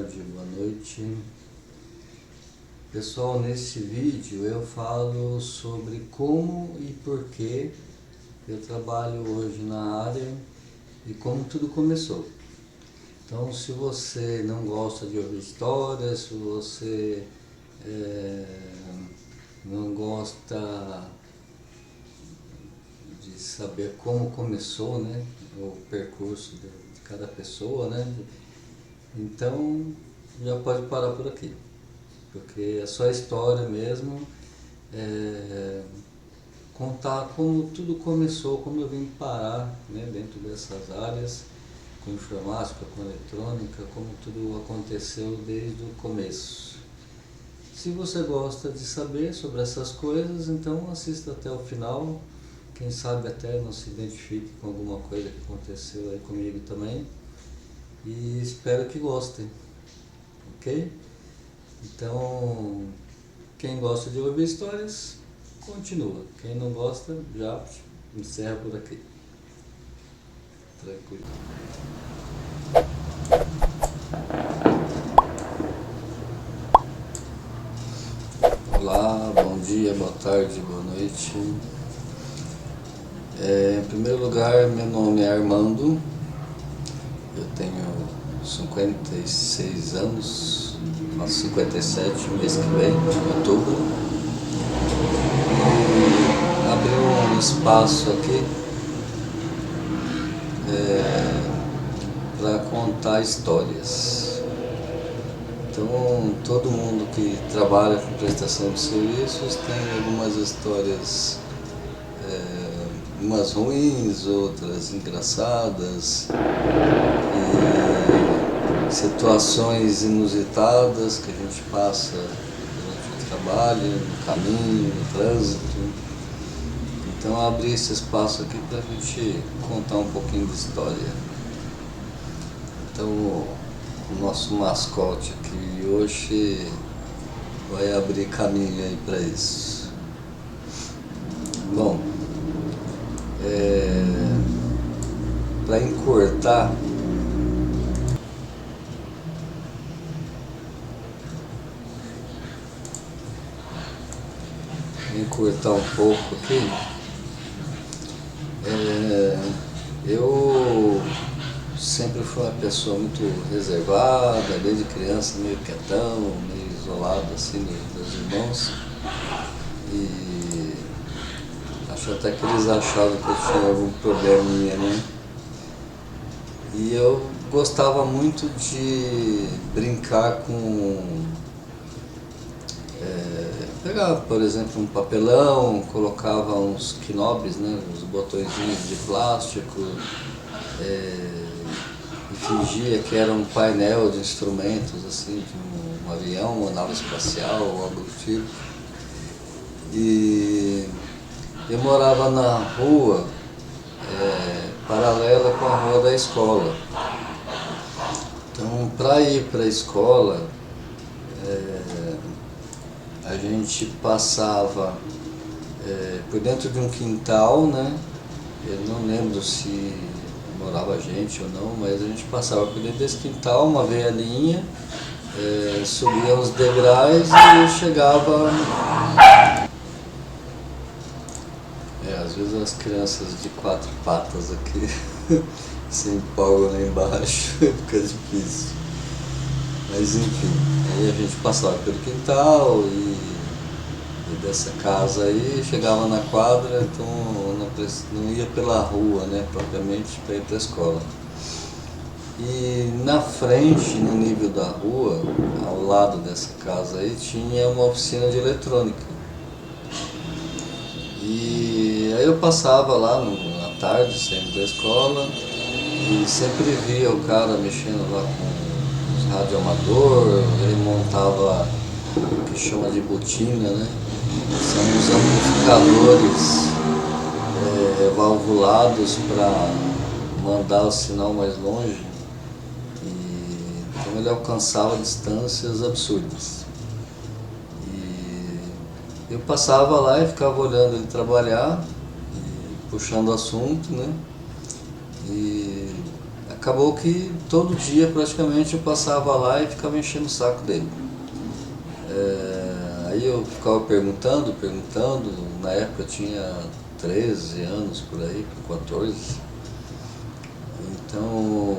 tarde, boa noite. Pessoal, nesse vídeo eu falo sobre como e por que eu trabalho hoje na área e como tudo começou. Então, se você não gosta de ouvir histórias, se você não gosta de saber como começou, né, o percurso de cada pessoa, né, então já pode parar por aqui, porque é só história mesmo, contar como tudo começou, como eu vim parar, né, dentro dessas áreas, com informática, com eletrônica, como tudo aconteceu desde o começo. Se você gosta de saber sobre essas coisas, então assista até o final. Quem sabe até não se identifique com alguma coisa que aconteceu aí comigo também. E espero que gostem, ok? Então, quem gosta de ouvir histórias, continua. Quem não gosta, já encerra por aqui. Tranquilo. Olá, bom dia, boa tarde, boa noite. Em primeiro lugar, meu nome é Armando, eu tenho 56 anos, faço 57 mês que vem, em outubro, e abri um espaço aqui para contar histórias. Então, todo mundo que trabalha com prestação de serviços tem algumas histórias, umas ruins, outras engraçadas, e situações inusitadas que a gente passa durante o trabalho, no caminho, no trânsito. Então eu abri esse espaço aqui para a gente contar um pouquinho de história. Então o nosso mascote aqui hoje vai abrir caminho aí para isso. Bom, para encurtar, um pouco aqui, eu sempre fui uma pessoa muito reservada, desde criança meio quietão, meio isolado assim dos irmãos, e acho até que eles achavam que eu tinha algum probleminha, né? E eu gostava muito de brincar com... pegar, por exemplo, um papelão, colocava uns knobs, né, uns botõezinhos de plástico, e fingia que era um painel de instrumentos, assim, de um avião, uma nave espacial, ou algo do tipo. E eu morava na rua paralela com a rua da escola. Então, para ir para a escola, a gente passava por dentro de um quintal, né? Eu não lembro se morava gente ou não, mas a gente passava por dentro desse quintal, uma velhinha, subia os degraus e chegava... às vezes as crianças de 4 patas aqui se empolgam lá embaixo, fica difícil. Mas enfim, aí a gente passava pelo quintal e dessa casa aí chegava na quadra, então não ia pela rua, né, propriamente, para ir para a escola. E na frente, no nível da rua, ao lado dessa casa aí, tinha uma oficina de eletrônica. E aí eu passava lá à tarde, saindo da escola, e sempre via o cara mexendo lá com os radioamador, ele montava o que chama de botina, né? São os amplificadores valvulados para mandar o sinal mais longe, e então ele alcançava distâncias absurdas. Eu passava lá e ficava olhando ele trabalhar, e puxando assunto, né? E acabou que todo dia praticamente eu passava lá e ficava enchendo o saco dele. Aí eu ficava perguntando, na época eu tinha 13 anos por aí, 14. Então,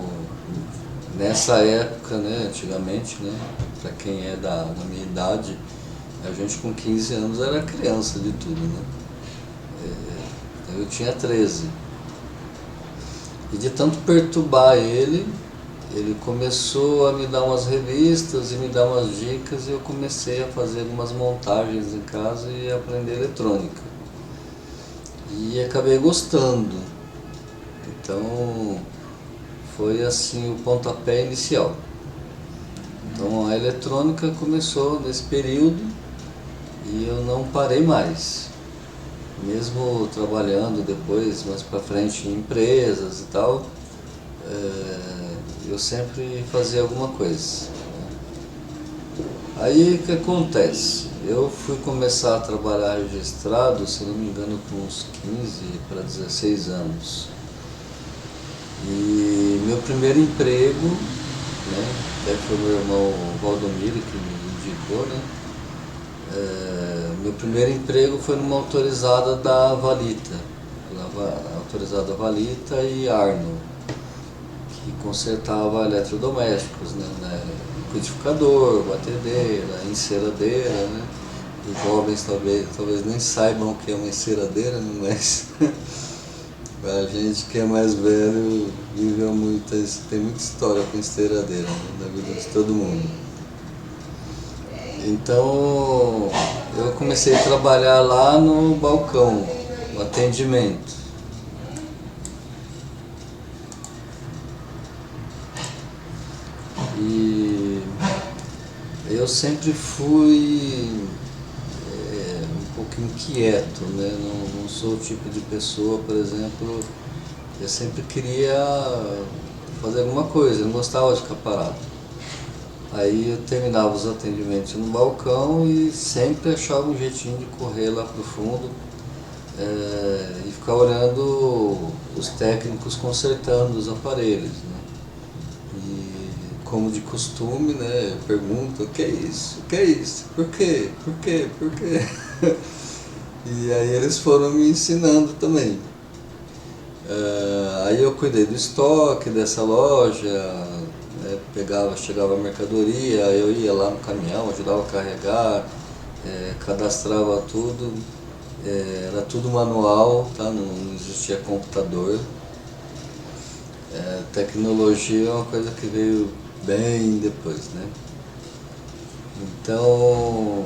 nessa época, né, antigamente, né, para quem é da minha idade, a gente com 15 anos era criança de tudo, né? Eu tinha 13. E de tanto perturbar ele começou a me dar umas revistas e me dar umas dicas, e eu comecei a fazer algumas montagens em casa e aprender eletrônica. E acabei gostando. Então foi assim o pontapé inicial. Então a eletrônica começou nesse período e eu não parei mais. Mesmo trabalhando depois, mais para frente, em empresas e tal, eu sempre fazia alguma coisa. Aí o que acontece? Eu fui começar a trabalhar registrado, se não me engano, com uns 15 para 16 anos. E meu primeiro emprego, né, até foi meu irmão Valdomiro que me indicou, né? Meu primeiro emprego foi numa autorizada da Valita, autorizada Valita e Arno, que consertava eletrodomésticos, né, liquidificador, batedeira, enceradeira, né? Os jovens talvez nem saibam o que é uma enceradeira, mas a gente que é mais velho viveu tem muita história com enceradeira, né, na vida de todo mundo. Então eu comecei a trabalhar lá no balcão, no atendimento. E eu sempre fui um pouco inquieto, né? Não sou o tipo de pessoa, por exemplo, eu sempre queria fazer alguma coisa, eu não gostava de ficar parado. Aí eu terminava os atendimentos no balcão e sempre achava um jeitinho de correr lá pro fundo e ficar olhando os técnicos consertando os aparelhos, né? E como de costume, né, eu pergunto: o que é isso? O que é isso? Por quê? Por quê? Por quê? E aí eles foram me ensinando também. Aí eu cuidei do estoque dessa loja, né, chegava a mercadoria, eu ia lá no caminhão, ajudava a carregar, cadastrava tudo, era tudo manual, tá? Não existia computador. Tecnologia é uma coisa que veio bem depois, né? Então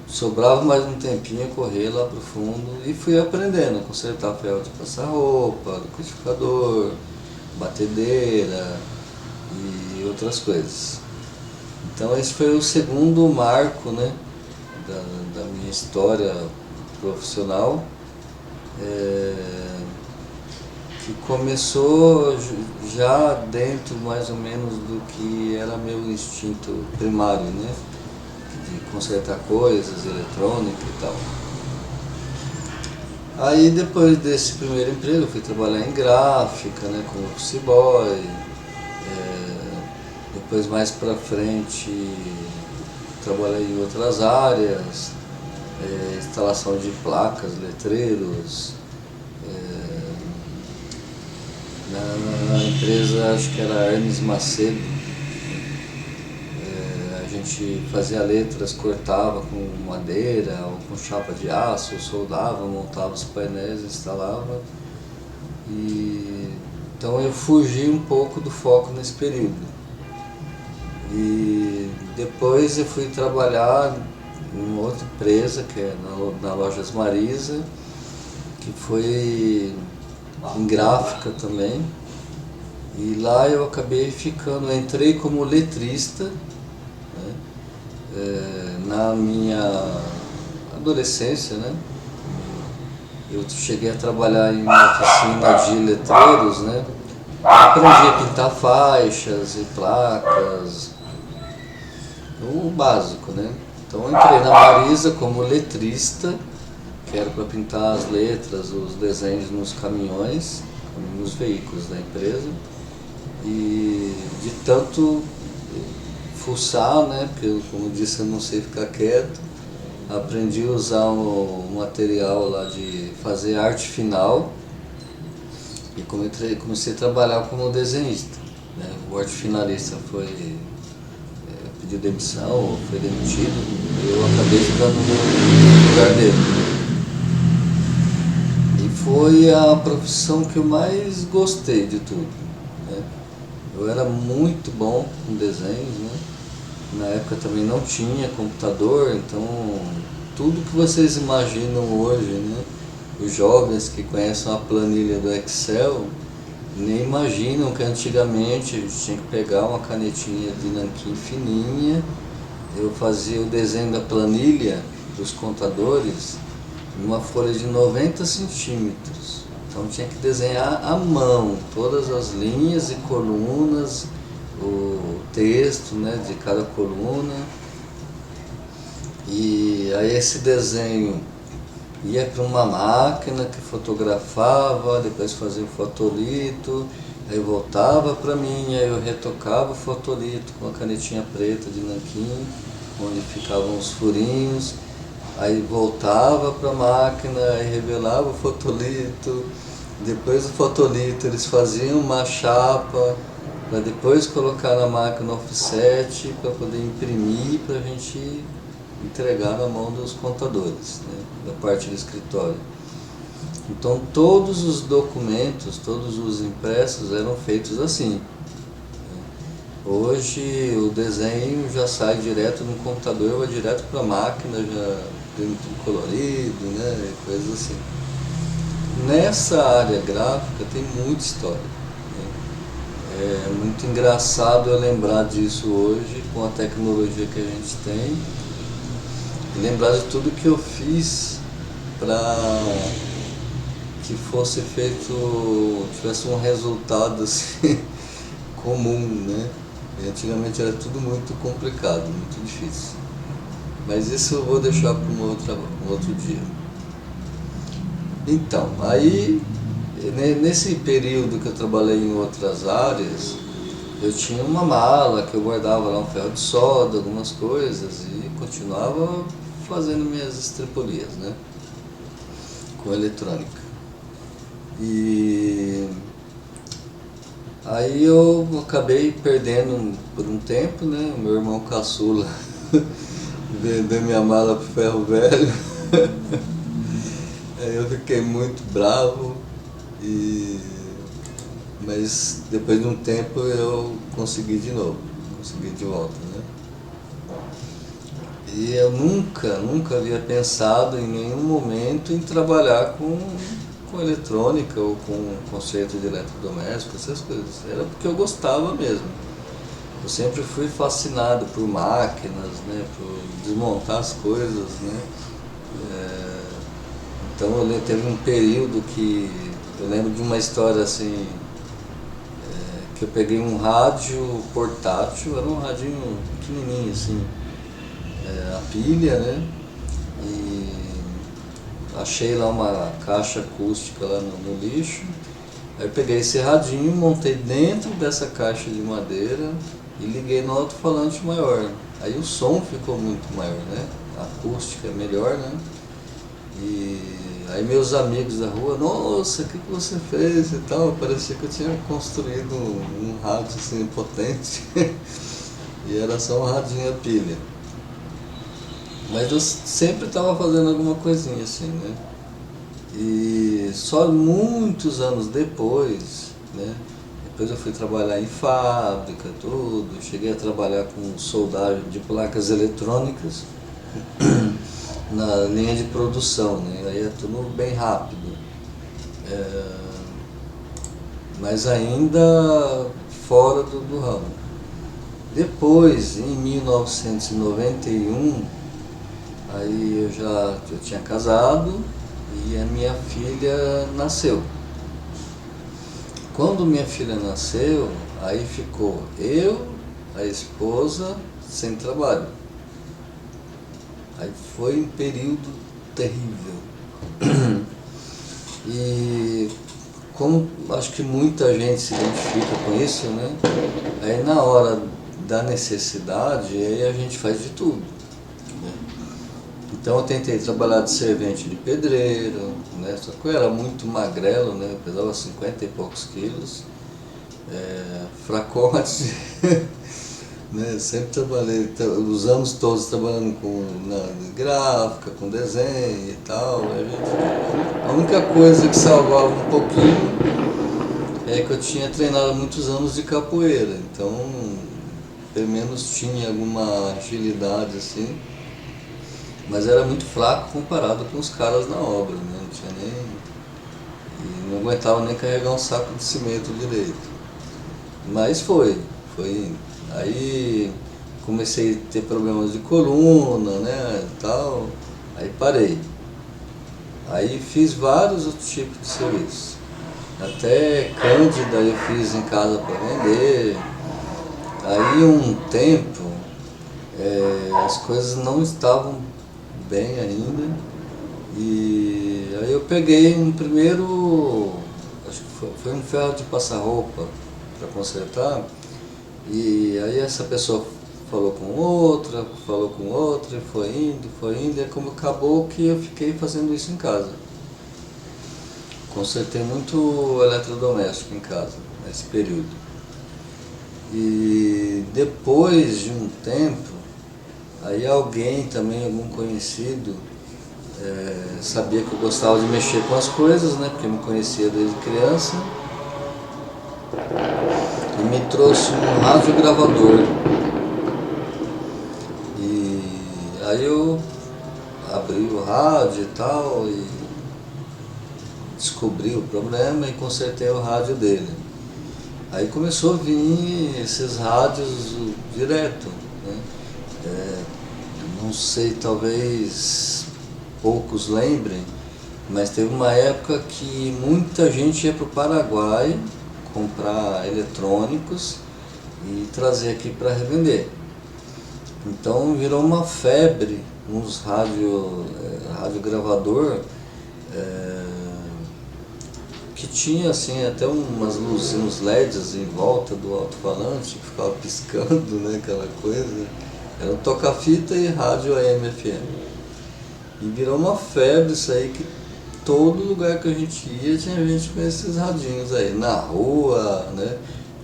sobrava mais um tempinho, correr lá pro fundo e fui aprendendo a consertar ferro de passar roupa, liquidificador, batedeira e outras coisas. Então esse foi o segundo marco, né, da minha história profissional, que começou já dentro mais ou menos do que era meu instinto primário, né, de consertar coisas, eletrônica e tal. Aí depois desse primeiro emprego eu fui trabalhar em gráfica, né, como office boy. Depois mais pra frente trabalhei em outras áreas, instalação de placas, letreiros. Na empresa, acho que era Hermes Macedo, a gente fazia letras, cortava com madeira ou com chapa de aço, soldava, montava os painéis, instalava. Então eu fugi um pouco do foco nesse período. E depois eu fui trabalhar em uma outra empresa, que é na Lojas Marisa, que foi em gráfica também. E lá eu acabei ficando, entrei como letrista, né, na minha adolescência, né? Eu cheguei a trabalhar em uma oficina de letreiros, né? Aprendi a pintar faixas e placas, o básico, né? Então eu entrei na Marisa como letrista, que era para pintar as letras, os desenhos nos caminhões, nos veículos da empresa. e de tanto fuçar, né, porque eu, como eu disse, eu não sei ficar quieto, aprendi a usar o material lá de fazer arte final e comecei a trabalhar como desenhista, né. O arte finalista pediu demissão, ou foi demitido, e eu acabei ficando no lugar dele. E foi a profissão que eu mais gostei de tudo, né. Eu era muito bom com desenhos, né. Na época também não tinha computador, então tudo que vocês imaginam hoje, né? Os jovens que conhecem a planilha do Excel, nem imaginam que antigamente a gente tinha que pegar uma canetinha de nanquim fininha, eu fazia o desenho da planilha dos contadores em uma folha de 90 centímetros. Então tinha que desenhar à mão todas as linhas e colunas, o texto, né, de cada coluna. E aí esse desenho ia para uma máquina que fotografava, depois fazia o fotolito, aí voltava para mim, aí eu retocava o fotolito com a canetinha preta de nanquim, onde ficavam os furinhos, aí voltava para a máquina, aí revelava o fotolito, depois do fotolito eles faziam uma chapa, para depois colocar na máquina offset, para poder imprimir, para a gente entregar na mão dos contadores, né, da parte do escritório. Então todos os documentos, todos os impressos eram feitos assim. Hoje o desenho já sai direto no computador, vai direto para a máquina, já tem tudo colorido, né, coisas assim. Nessa área gráfica tem muita história, né? É muito engraçado eu lembrar disso hoje, com a tecnologia que a gente tem, e lembrar de tudo que eu fiz para que fosse feito, tivesse um resultado assim, comum, né? E antigamente era tudo muito complicado, muito difícil. Mas isso eu vou deixar para um outro dia. Então, aí nesse período que eu trabalhei em outras áreas, eu tinha uma mala que eu guardava lá um ferro de solda, algumas coisas, e continuava fazendo minhas estripulias, né, com eletrônica. E aí eu acabei perdendo por um tempo, né, o meu irmão caçula vendeu minha mala pro ferro velho. Aí eu fiquei muito bravo, mas depois de um tempo eu consegui de novo, consegui de volta, né? E eu nunca havia pensado em nenhum momento em trabalhar com eletrônica ou com conserto de eletrodoméstico, essas coisas. Era porque eu gostava mesmo. Eu sempre fui fascinado por máquinas, né, por desmontar as coisas, né? Então teve um período que eu lembro de uma história assim, que eu peguei um rádio portátil, era um radinho pequenininho assim, a pilha, né? E achei lá uma caixa acústica lá no lixo. Aí eu peguei esse radinho, montei dentro dessa caixa de madeira e liguei no alto-falante maior. Aí o som ficou muito maior, né? A acústica é melhor, né? E aí meus amigos da rua, nossa, o que você fez e tal? Parecia que eu tinha construído um rádio assim potente e era só um radinho a pilha. Mas eu sempre estava fazendo alguma coisinha assim, né? E só muitos anos depois, né? Depois eu fui trabalhar em fábrica, tudo. Cheguei a trabalhar com soldagem de placas eletrônicas na linha de produção, né? Aí é tudo bem rápido. Mas ainda fora do ramo. Depois, em 1991, aí eu tinha casado e a minha filha nasceu. Quando minha filha nasceu, aí ficou eu, a esposa, sem trabalho. Aí foi um período terrível. E como acho que muita gente se identifica com isso, né? Aí na hora da necessidade, aí a gente faz de tudo, né? Então eu tentei trabalhar de servente de pedreiro, né? Só que eu era muito magrelo, né? Eu pesava 50 e poucos quilos, fracote, né? Eu sempre trabalhei, os anos todos trabalhando na gráfica, com desenho e tal. A única coisa que salvava um pouquinho é que eu tinha treinado muitos anos de capoeira, então pelo menos tinha alguma agilidade assim, mas era muito fraco comparado com os caras na obra, né? Não tinha nem, e não aguentava nem carregar um saco de cimento direito. Mas foi indo. Aí comecei a ter problemas de coluna, né, e tal, aí parei. Aí fiz vários outros tipos de serviço. Até Cândida eu fiz em casa para vender. Aí um tempo as coisas não estavam bem ainda. E aí eu peguei um primeiro, acho que foi um ferro de passar roupa para consertar. E aí essa pessoa falou com outra, e foi indo, e como acabou que eu fiquei fazendo isso em casa. Consertei muito eletrodoméstico em casa, nesse período. E depois de um tempo, aí alguém também, algum conhecido, sabia que eu gostava de mexer com as coisas, né, porque me conhecia desde criança, e me trouxe um radiogravador. E aí eu abri o rádio e tal, e descobri o problema e consertei o rádio dele. Aí começou a vir esses rádios direto, né? Não sei, talvez poucos lembrem, mas teve uma época que muita gente ia para o Paraguai comprar eletrônicos e trazer aqui para revender. Então virou uma febre uns radiogravador que tinha assim até umas luzinhas, uns LEDs em volta do alto-falante que ficava piscando, né, aquela coisa. Era um toca-fita e rádio AM/FM. E virou uma febre isso aí, que todo lugar que a gente ia tinha gente com esses radinhos aí, na rua, né,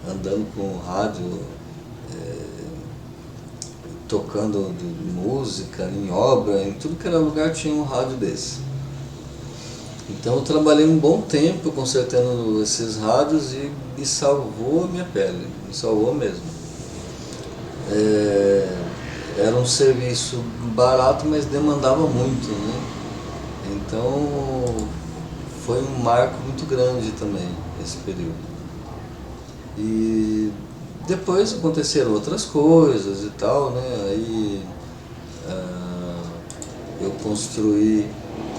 andando com rádio, tocando música, em obra, em tudo que era lugar tinha um rádio desse. Então eu trabalhei um bom tempo consertando esses rádios e me salvou a minha pele, me salvou mesmo. Era um serviço barato, mas demandava muito, né? Então foi um marco muito grande também esse período. E depois aconteceram outras coisas e tal, né? Aí eu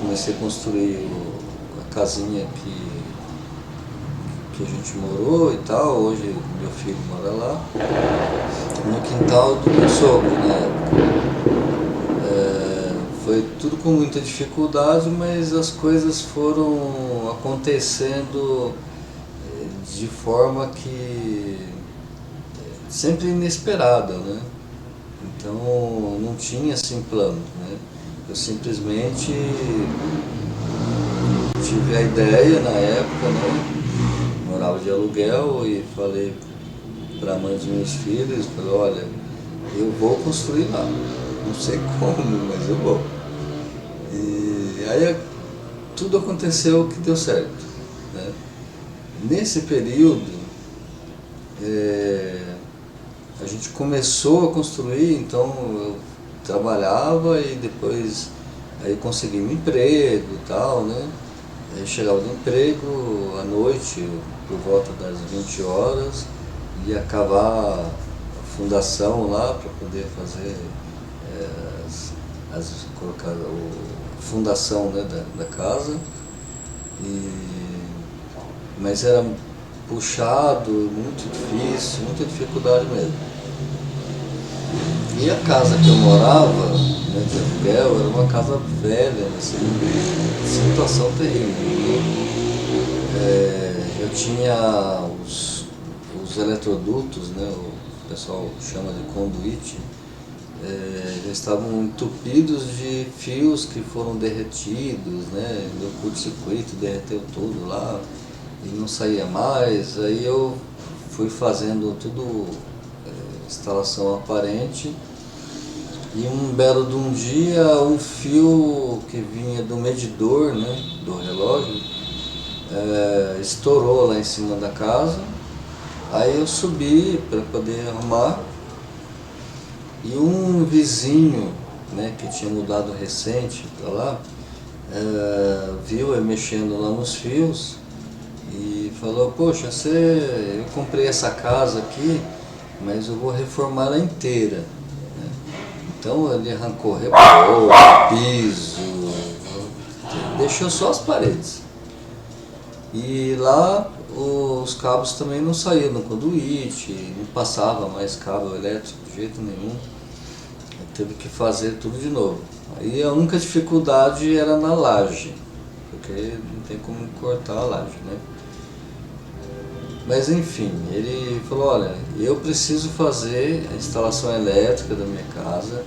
comecei a construir a casinha que a gente morou e tal. Hoje meu filho mora lá, no quintal do meu sogro na época. Foi tudo com muita dificuldade, mas as coisas foram acontecendo de forma que sempre inesperada, né? Então não tinha assim plano, né? Eu simplesmente tive a ideia na época, né? Morava de aluguel e falei para a mãe dos meus filhos, falei, olha, eu vou construir lá, não sei como, mas eu vou. E aí tudo aconteceu que deu certo, né? Nesse período a gente começou a construir, então eu trabalhava e depois aí consegui um emprego e tal, né? Aí chegava do emprego à noite, por volta das 20 horas, ia cavar a fundação lá para poder fazer colocar a fundação, né, da casa. Mas era puxado, muito difícil, muita dificuldade mesmo. E a casa que eu morava, né, de aluguel, era uma casa velha, assim, situação terrível. eu tinha os eletrodutos, né, o pessoal chama de conduíte, eles estavam entupidos de fios que foram derretidos, né, meu curto-circuito derreteu tudo lá e não saía mais. Aí eu fui fazendo tudo, instalação aparente, e um belo de um dia um fio que vinha do medidor, né, do relógio, estourou lá em cima da casa. Aí eu subi para poder arrumar, e um vizinho, né, que tinha mudado recente para lá, viu eu mexendo lá nos fios e falou: poxa, eu comprei essa casa aqui, mas eu vou reformar ela inteira, né? Então ele arrancou reboco, piso, deixou só as paredes. E lá os cabos também não saíam no conduíte, não passava mais cabo elétrico de jeito nenhum. Teve que fazer tudo de novo. Aí a única dificuldade era na laje, porque não tem como cortar a laje, né? Mas enfim, ele falou: olha, eu preciso fazer a instalação elétrica da minha casa,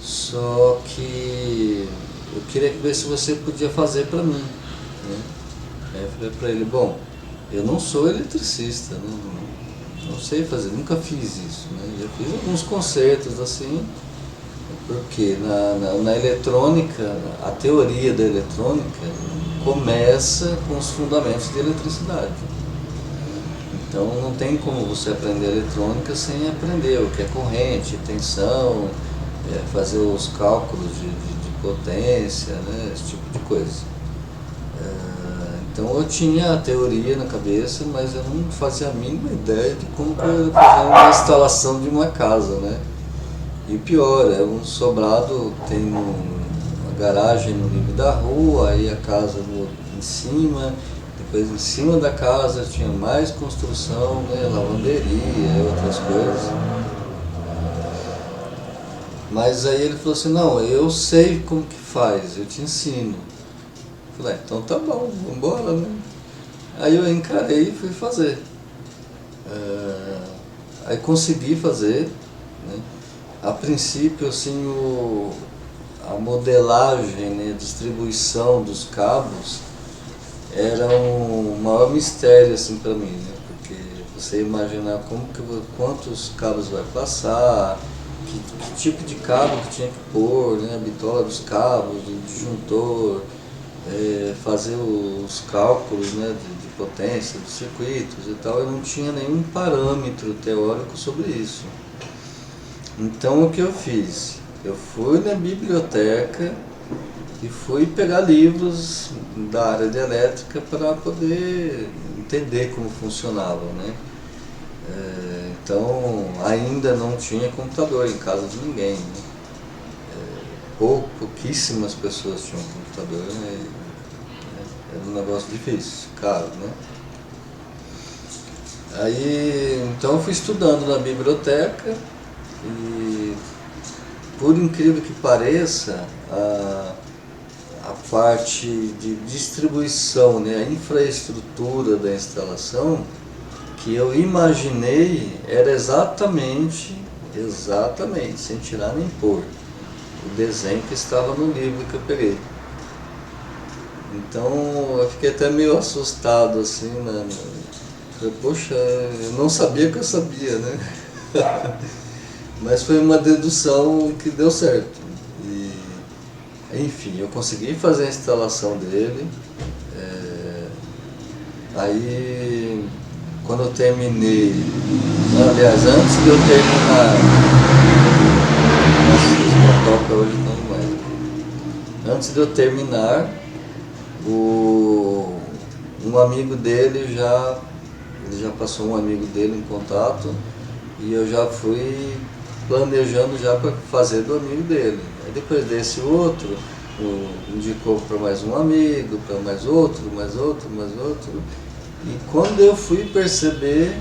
só que eu queria ver se você podia fazer para mim, né? Aí eu falei para ele: bom, eu não sou eletricista, né? Não sei fazer, nunca fiz isso, né? Já fiz alguns concertos assim, porque na eletrônica, a teoria da eletrônica começa com os fundamentos de eletricidade. Então não tem como você aprender eletrônica sem aprender o que é corrente, tensão, fazer os cálculos de potência, né, esse tipo de coisa. Então eu tinha a teoria na cabeça, mas eu não fazia a mínima ideia de como fazer uma instalação de uma casa, né? E o pior, é um sobrado, tem uma garagem no nível da rua, aí a casa em cima, depois em cima da casa tinha mais construção, né, lavanderia e outras coisas. Mas aí ele falou assim: não, eu sei como que faz, eu te ensino. Eu falei: então tá bom, vamos embora, né? Aí eu encarei e fui fazer. Aí consegui fazer, né? A princípio, assim, a modelagem, né, a distribuição dos cabos era um maior mistério assim para mim, né? Porque você imaginar quantos cabos vai passar, que tipo de cabo que tinha que pôr, né? A bitola dos cabos, do disjuntor, fazer os cálculos, né, de potência dos circuitos e tal. Eu não tinha nenhum parâmetro teórico sobre isso. Então o que eu fiz? Eu fui na biblioteca e fui pegar livros da área de elétrica para poder entender como funcionava, né? Então ainda não tinha computador em casa de ninguém, né? Pouquíssimas pessoas tinham computador, né? Era um negócio difícil, caro, né? Aí então eu fui estudando na biblioteca. E por incrível que pareça, a parte de distribuição, né, a infraestrutura da instalação que eu imaginei era exatamente, sem tirar nem pôr, o desenho que estava no livro que eu peguei. Então eu fiquei até meio assustado assim, né? Falei: poxa, eu não sabia que eu sabia, né? Mas foi uma dedução que deu certo. E, enfim, eu consegui fazer a instalação dele. Aí, quando eu terminei, aliás, antes de eu terminar, nossa, toca hoje não mais. Antes de eu terminar, um amigo dele ele já passou um amigo dele em contato, e eu já fui planejando já para fazer do amigo dele. Aí depois desse outro, indicou para mais um amigo, para mais outro. E quando eu fui perceber,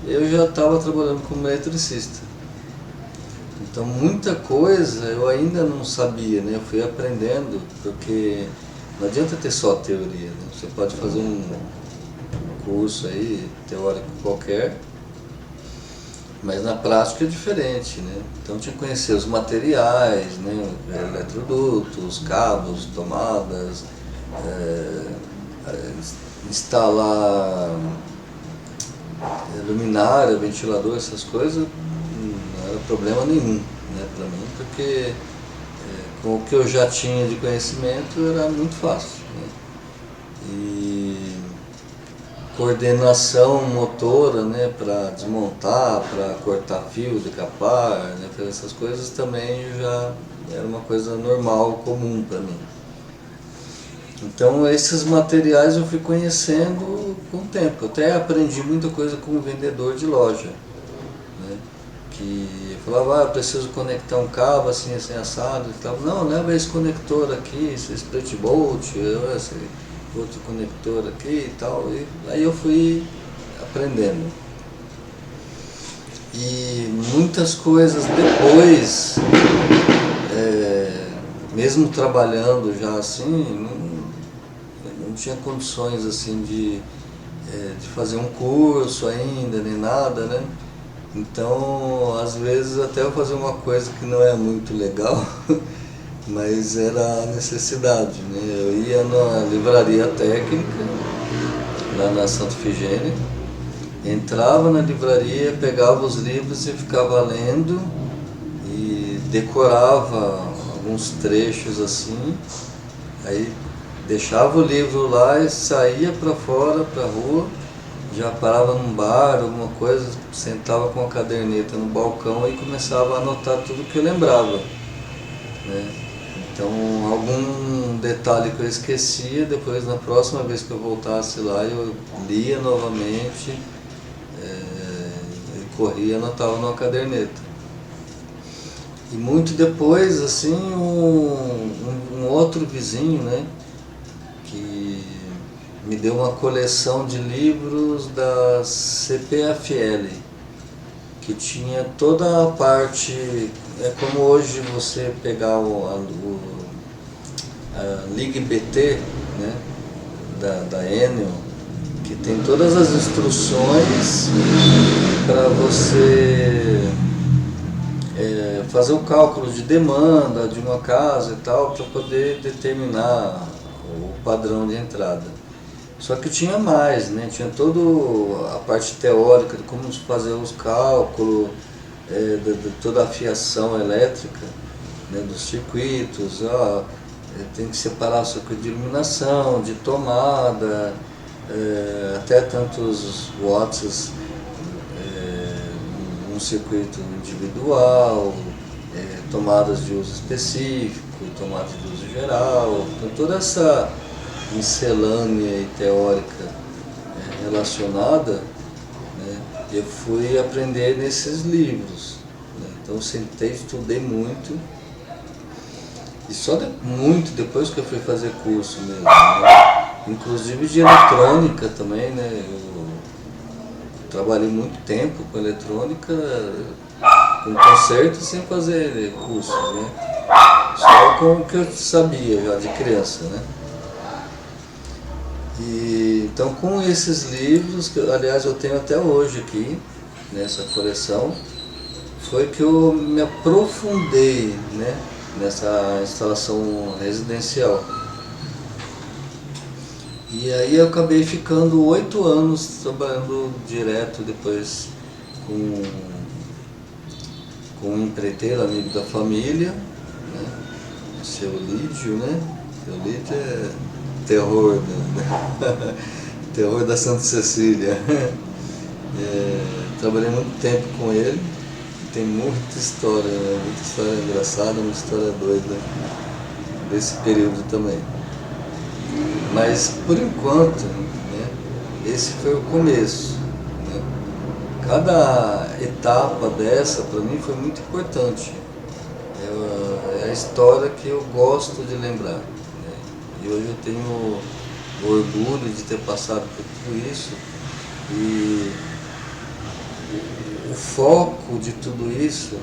eu já estava trabalhando como eletricista. Então muita coisa eu ainda não sabia, né? Eu fui aprendendo, porque não adianta ter só a teoria, né? Você pode fazer curso aí, teórico qualquer, mas na prática é diferente, né? Então tinha que conhecer os materiais, né? Eletrodutos, cabos, tomadas, instalar luminária, ventilador, essas coisas, não era problema nenhum, né, para mim, porque com o que eu já tinha de conhecimento era muito fácil, né? E coordenação motora, né, para desmontar, para cortar fio, decapar, né, fazer essas coisas também já era uma coisa normal, comum para mim. Então esses materiais eu fui conhecendo com o tempo. Eu até aprendi muita coisa com o vendedor de loja, né? Que eu falava, eu preciso conectar um cabo assim, assim, assado. Ele falava, não, leva esse conector aqui, esse split bolt, esse outro conector aqui e tal. E aí eu fui aprendendo. E muitas coisas depois, mesmo trabalhando já assim, não tinha condições assim de fazer um curso ainda, nem nada, né? Então, às vezes até eu fazia uma coisa que não é muito legal, mas era a necessidade, né? Eu ia na livraria técnica, lá na Santa Efigênia, entrava na livraria, pegava os livros e ficava lendo e decorava alguns trechos assim, aí deixava o livro lá e saía para fora, para a rua, já parava num bar, alguma coisa, sentava com a caderneta no balcão e começava a anotar tudo que eu lembrava, né? Então, algum detalhe que eu esquecia, depois na próxima vez que eu voltasse lá, eu lia novamente, e corria e anotava numa caderneta. E muito depois, assim, um outro vizinho, né, que me deu uma coleção de livros da CPFL, que tinha toda a parte, é como hoje você pegar a Liga BT, né, da Enel, que tem todas as instruções para você fazer o cálculo de demanda de uma casa e tal, para poder determinar o padrão de entrada. Só que tinha mais, né? Tinha toda a parte teórica de como fazer os cálculos, de toda a fiação elétrica, né, dos circuitos, tem que separar o circuito de iluminação, de tomada, até tantos watts, um circuito individual, tomadas de uso específico, tomadas de uso geral, então toda essa miscelânea e teórica relacionada, né, eu fui aprender nesses livros, né? Então eu sentei, estudei muito, e só muito depois que eu fui fazer curso mesmo, né? Inclusive de eletrônica também, né? Eu trabalhei muito tempo com eletrônica, com conserto, sem fazer cursos, né? Só com o que eu sabia já de criança, né? E, então, com esses livros, que aliás eu tenho até hoje aqui, nessa coleção, foi que eu me aprofundei, né, nessa instalação residencial. E aí eu acabei ficando 8 anos trabalhando direto depois com um empreiteiro, amigo da família, né, o seu Lídio, né? O seu Lídio é terror, né? Terror da Santa Cecília. Trabalhei muito tempo com ele, tem muita história, né? Muita história engraçada, muita história doida desse período também. Mas por enquanto, né, esse foi o começo, né? Cada etapa dessa para mim foi muito importante. É a história que eu gosto de lembrar, né? E hoje eu tenho orgulho de ter passado por tudo isso, e o foco de tudo isso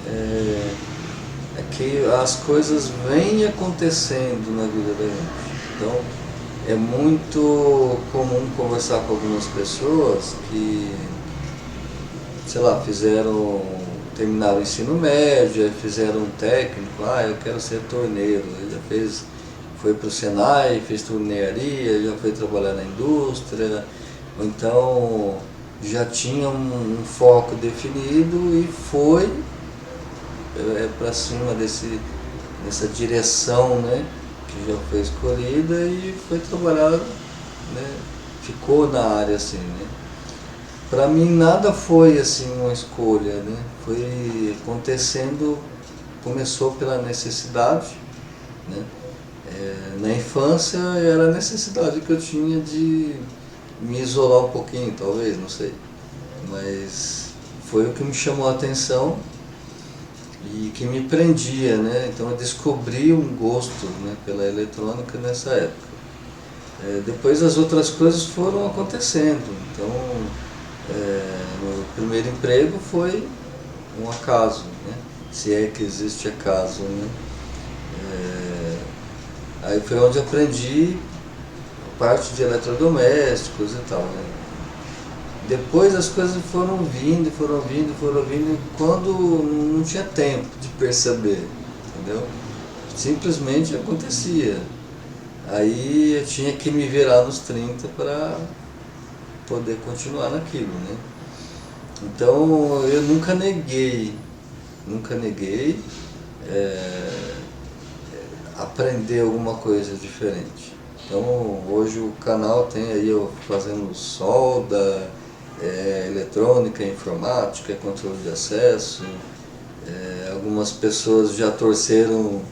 é que as coisas vêm acontecendo na vida da gente. Então, é muito comum conversar com algumas pessoas que, sei lá, terminaram o ensino médio, fizeram um técnico, eu quero ser torneiro, ele já foi para o Senai, fez tornearia, já foi trabalhar na indústria, ou então já tinha um foco definido e foi para cima dessa direção, né, que já foi escolhida e foi trabalhar, né, ficou na área assim, né. Para mim nada foi assim uma escolha, né, foi acontecendo, começou pela necessidade, né. Na infância era a necessidade que eu tinha de me isolar um pouquinho, talvez, não sei, mas foi o que me chamou a atenção e que me prendia, né? Então eu descobri um gosto, né, pela eletrônica nessa época. Depois as outras coisas foram acontecendo, então meu primeiro emprego foi um acaso, né? Se é que existe acaso, né? Aí foi onde aprendi a parte de eletrodomésticos e tal, né? Depois as coisas foram vindo, e quando não tinha tempo de perceber, entendeu? Simplesmente acontecia. Aí eu tinha que me virar nos 30 para poder continuar naquilo, né? Então eu nunca neguei aprender alguma coisa diferente. Então hoje o canal tem aí eu fazendo solda, eletrônica, informática, controle de acesso. Algumas pessoas já torceram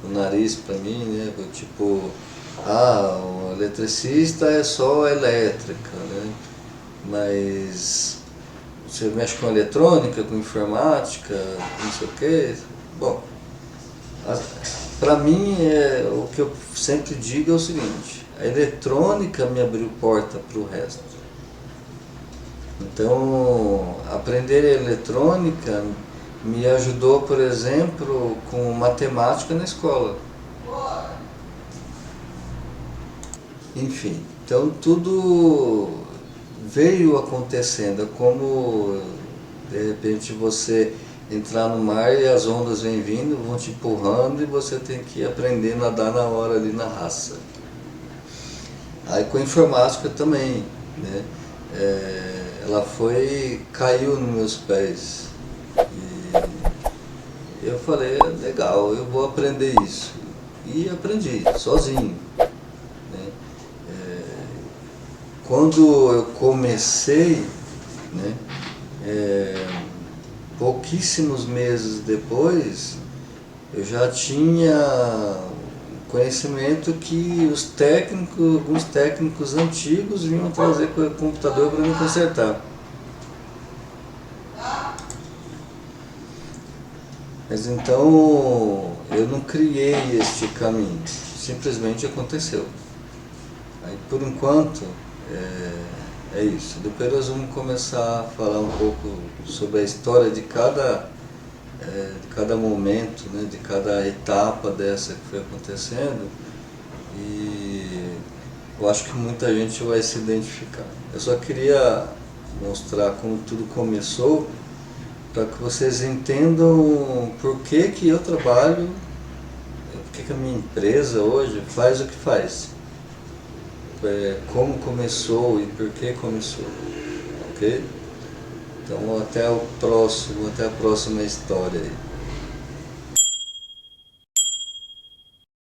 o nariz para mim, né? Tipo, o eletricista é só elétrica, né? Mas você mexe com eletrônica, com informática, não sei o quê. Bom, para mim, o que eu sempre digo é o seguinte: a eletrônica me abriu porta para o resto. Então, aprender eletrônica me ajudou, por exemplo, com matemática na escola. Enfim, então tudo veio acontecendo, é como de repente você entrar no mar e as ondas vêm vindo, vão te empurrando e você tem que aprender a nadar na hora ali na raça. Aí com a informática também, né? Ela caiu nos meus pés e eu falei, legal, eu vou aprender isso. E aprendi, sozinho, né? Quando eu comecei, né, pouquíssimos meses depois, eu já tinha conhecimento que alguns técnicos antigos vinham trazer o computador para me consertar. Mas então eu não criei este caminho, simplesmente aconteceu. Aí por enquanto é isso. Depois nós vamos começar a falar um pouco sobre a história de cada momento, né, de cada etapa dessa que foi acontecendo, e eu acho que muita gente vai se identificar. Eu só queria mostrar como tudo começou, para que vocês entendam por que eu trabalho, por que a minha empresa hoje faz o que faz, como começou e por que começou, ok? Então até a próxima história aí.